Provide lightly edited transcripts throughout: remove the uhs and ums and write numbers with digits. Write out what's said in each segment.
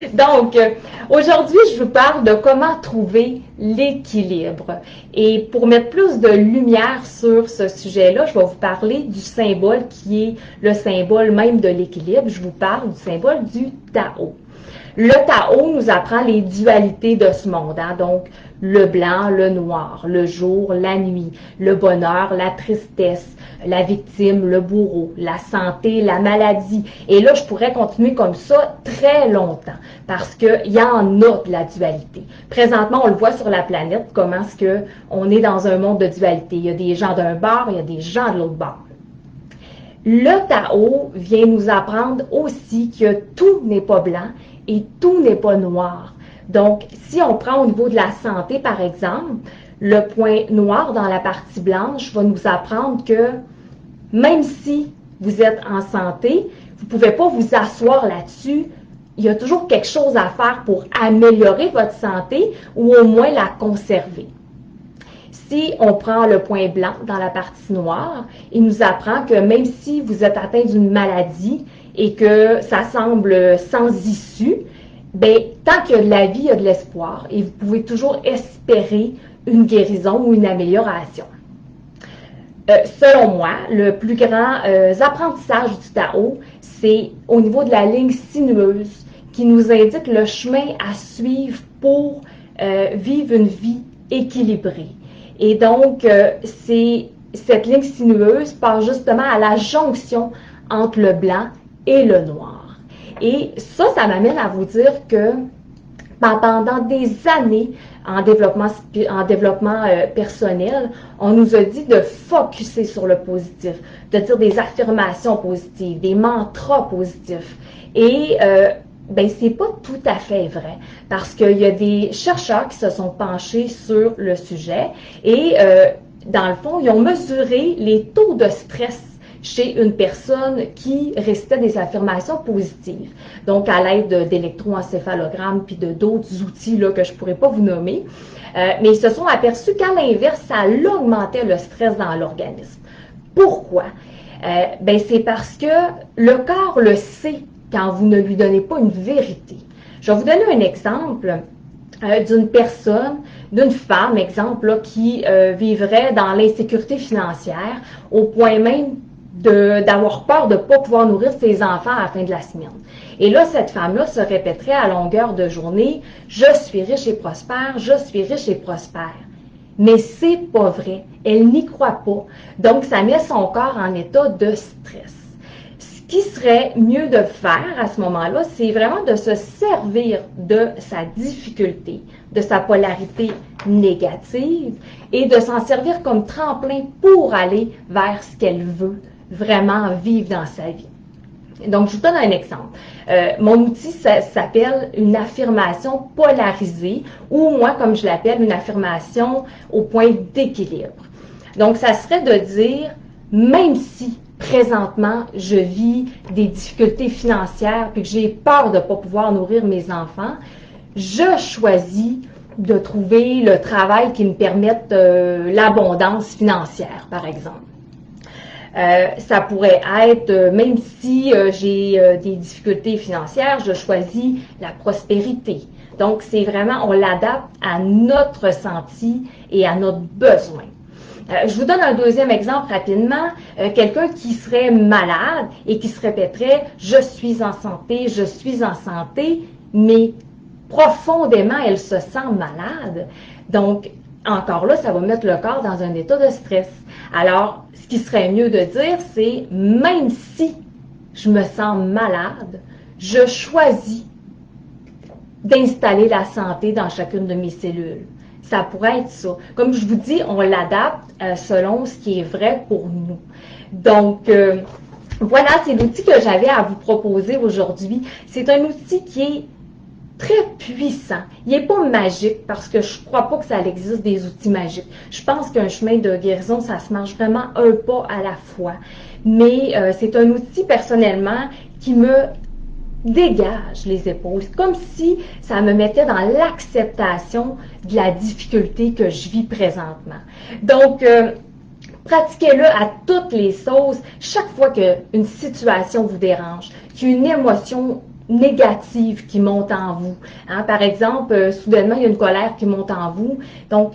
Donc, aujourd'hui, je vous parle de comment trouver l'équilibre. Et pour mettre plus de lumière sur ce sujet-là, je vais vous parler du symbole qui est le symbole même de l'équilibre. Je vous parle du symbole du Tao. Le Tao nous apprend les dualités de ce monde, hein? Donc le blanc, le noir, le jour, la nuit, le bonheur, la tristesse, la victime, le bourreau, la santé, la maladie. Et là, je pourrais continuer comme ça très longtemps parce qu'il y en a de la dualité. Présentement, on le voit sur la planète, comment est-ce qu'on est dans un monde de dualité. Il y a des gens d'un bord, il y a des gens de l'autre bord. Le Tao vient nous apprendre aussi que tout n'est pas blanc et tout n'est pas noir. Donc, si on prend au niveau de la santé, par exemple, le point noir dans la partie blanche va nous apprendre que même si vous êtes en santé, vous ne pouvez pas vous asseoir là-dessus. Il y a toujours quelque chose à faire pour améliorer votre santé ou au moins la conserver. Si on prend le point blanc dans la partie noire, il nous apprend que même si vous êtes atteint d'une maladie et que ça semble sans issue, bien, tant qu'il y a de la vie, il y a de l'espoir et vous pouvez toujours espérer une guérison ou une amélioration. Selon moi, le plus grand apprentissage du Tao, c'est au niveau de la ligne sinueuse qui nous indique le chemin à suivre pour vivre une vie équilibrée. Et donc, cette ligne sinueuse part justement à la jonction entre le blanc et le noir. Et ça m'amène à vous dire que pendant des années en développement personnel, on nous a dit de focusser sur le positif, de dire des affirmations positives, des mantras positifs. Et ben, c'est pas tout à fait vrai parce qu'il y a des chercheurs qui se sont penchés sur le sujet et dans le fond, ils ont mesuré les taux de stress chez une personne qui récitait des affirmations positives. Donc, à l'aide d'électroencéphalogrammes puis de d'autres outils là, que je ne pourrais pas vous nommer. Mais ils se sont aperçus qu'à l'inverse, ça augmentait le stress dans l'organisme. Pourquoi? Ben, c'est parce que le corps le sait quand vous ne lui donnez pas une vérité. Je vais vous donner un exemple d'une personne, d'une femme, exemple, là, qui vivrait dans l'insécurité financière au point même d'avoir peur de ne pas pouvoir nourrir ses enfants à la fin de la semaine. Et là, cette femme-là se répéterait à longueur de journée, « Je suis riche et prospère, je suis riche et prospère ». Mais c'est pas vrai. Elle n'y croit pas. Donc, ça met son corps en état de stress. Ce qui serait mieux de faire à ce moment-là, c'est vraiment de se servir de sa difficulté, de sa polarité négative et de s'en servir comme tremplin pour aller vers ce qu'elle veut vraiment vivre dans sa vie. Donc, je vous donne un exemple. Mon outil s'appelle une affirmation polarisée ou moi, comme je l'appelle, une affirmation au point d'équilibre. Donc, ça serait de dire, même si présentement, je vis des difficultés financières puis que j'ai peur de ne pas pouvoir nourrir mes enfants, je choisis de trouver le travail qui me permette l'abondance financière, par exemple. Ça pourrait être, même si j'ai des difficultés financières, je choisis la prospérité. Donc, c'est vraiment, on l'adapte à notre ressenti et à notre besoin. Je vous donne un deuxième exemple rapidement. Quelqu'un qui serait malade et qui se répéterait « je suis en santé, mais profondément, elle se sent malade. Donc, encore là, ça va mettre le corps dans un état de stress. Alors, ce qui serait mieux de dire, c'est même si je me sens malade, je choisis d'installer la santé dans chacune de mes cellules. Ça pourrait être ça. Comme je vous dis, on l'adapte selon ce qui est vrai pour nous. Donc, voilà, c'est l'outil que j'avais à vous proposer aujourd'hui. C'est un outil qui est très puissant. Il n'est pas magique parce que je ne crois pas que ça existe des outils magiques. Je pense qu'un chemin de guérison, ça se marche vraiment un pas à la fois. Mais c'est un outil personnellement qui me dégage les épaules. C'est comme si ça me mettait dans l'acceptation de la difficulté que je vis présentement. Donc, pratiquez-le à toutes les sauces. Chaque fois qu'une situation vous dérange, qu'une émotion négative qui monte en vous. Hein? Par exemple, soudainement, il y a une colère qui monte en vous. Donc,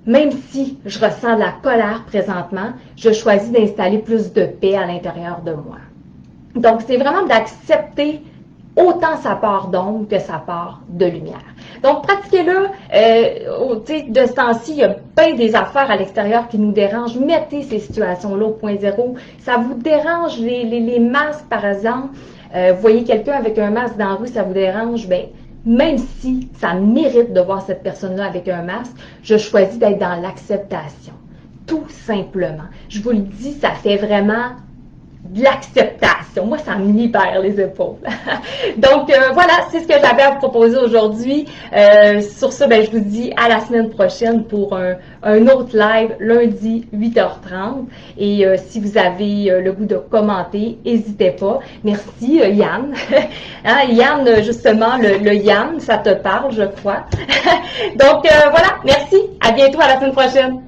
même si je ressens de la colère présentement, je choisis d'installer plus de paix à l'intérieur de moi. Donc, c'est vraiment d'accepter autant sa part d'ombre que sa part de lumière. Donc, pratiquez-le. De ce temps-ci, il y a bien des affaires à l'extérieur qui nous dérangent. Mettez ces situations-là au point zéro. Ça vous dérange les masques, par exemple. Vous voyez quelqu'un avec un masque dans la rue, ça vous dérange, bien, même si ça mérite de voir cette personne-là avec un masque, je choisis d'être dans l'acceptation. Tout simplement. Je vous le dis, ça fait vraiment de l'acceptation. Moi, ça me libère les épaules. Donc, voilà, c'est ce que j'avais à vous proposer aujourd'hui. Sur ce, ben, je vous dis à la semaine prochaine pour un autre live, lundi, 8h30. Et si vous avez le goût de commenter, n'hésitez pas. Merci, Yann. Hein, Yann, justement, le Yann, ça te parle, je crois. Donc, voilà, merci. À bientôt, à la semaine prochaine.